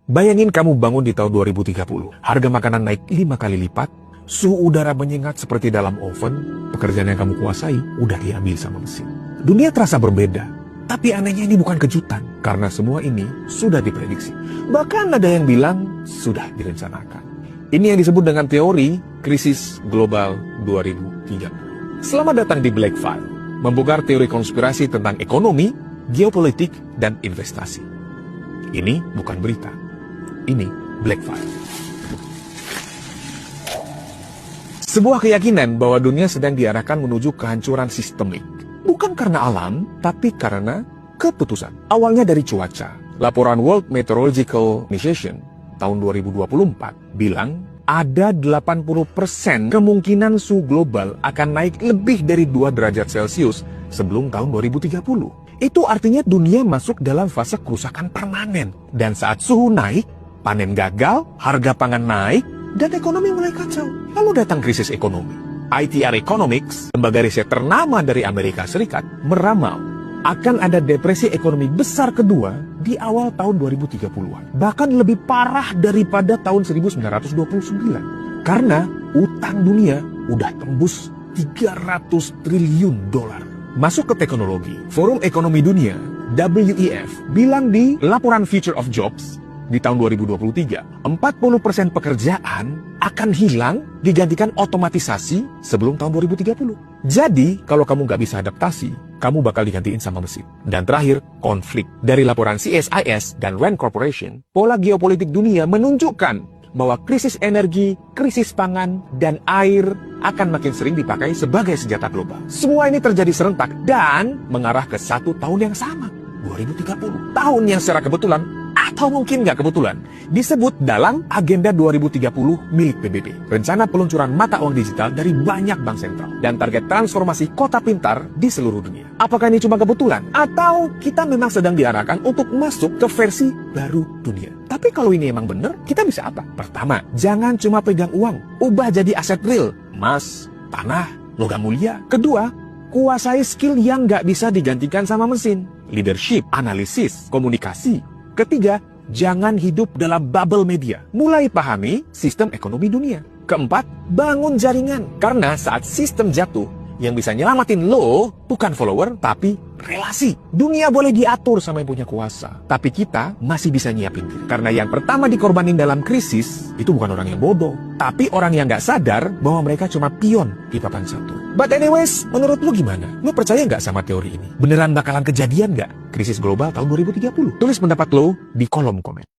Bayangin kamu bangun di tahun 2030, harga makanan naik 5 kali lipat, suhu udara menyengat seperti dalam oven, pekerjaan yang kamu kuasai udah diambil sama mesin. Dunia terasa berbeda, tapi anehnya ini bukan kejutan, karena semua ini sudah diprediksi. Bahkan ada yang bilang sudah direncanakan. Ini yang disebut dengan teori krisis global 2030. Selamat datang di Black File, membongkar teori konspirasi tentang ekonomi, geopolitik, dan investasi. Ini bukan berita. Ini Black File. Sebuah keyakinan bahwa dunia sedang diarahkan menuju kehancuran sistemik. Bukan karena alam, tapi karena keputusan. Awalnya dari cuaca. Laporan World Meteorological Organization tahun 2024 bilang ada 80% kemungkinan suhu global akan naik lebih dari 2 derajat Celcius sebelum tahun 2030. Itu artinya dunia masuk dalam fase kerusakan permanen. Dan saat suhu naik, panen gagal, harga pangan naik, dan ekonomi mulai kacau. Lalu datang krisis ekonomi. ITR Economics, lembaga riset ternama dari Amerika Serikat, meramal akan ada depresi ekonomi besar kedua di awal tahun 2030-an. Bahkan lebih parah daripada tahun 1929. Karena utang dunia udah tembus 300 triliun dolar. Masuk ke teknologi, Forum Ekonomi Dunia, WEF, bilang di laporan Future of Jobs, di tahun 2023, 40% pekerjaan akan hilang digantikan otomatisasi sebelum tahun 2030. Jadi, kalau kamu nggak bisa adaptasi, kamu bakal digantiin sama mesin. Dan terakhir, konflik. Dari laporan CSIS dan RAND Corporation, pola geopolitik dunia menunjukkan bahwa krisis energi, krisis pangan, dan air akan makin sering dipakai sebagai senjata global. Semua ini terjadi serentak dan mengarah ke satu tahun yang sama, 2030. Tahun yang secara kebetulan atau mungkin nggak kebetulan, disebut dalam Agenda 2030 milik PBB. Rencana peluncuran mata uang digital dari banyak bank sentral. Dan target transformasi kota pintar di seluruh dunia. Apakah ini cuma kebetulan? Atau kita memang sedang diarahkan untuk masuk ke versi baru dunia? Tapi kalau ini emang benar, kita bisa apa? Pertama, jangan cuma pegang uang. Ubah jadi aset real. Emas, tanah, logam mulia. Kedua, kuasai skill yang nggak bisa digantikan sama mesin. Leadership, analisis, komunikasi. Ketiga, jangan hidup dalam bubble media. Mulai pahami sistem ekonomi dunia. Keempat, bangun jaringan. Karena saat sistem jatuh, yang bisa nyelamatin lo bukan follower, tapi relasi. Dunia boleh diatur sama yang punya kuasa. Tapi kita masih bisa nyiapin diri. Karena yang pertama dikorbanin dalam krisis, itu bukan orang yang bodoh. Tapi orang yang nggak sadar bahwa mereka cuma pion di papan catur. But anyways, menurut lu gimana? Lu percaya nggak sama teori ini? Beneran bakalan kejadian nggak krisis global tahun 2030? Tulis pendapat lo di kolom komen.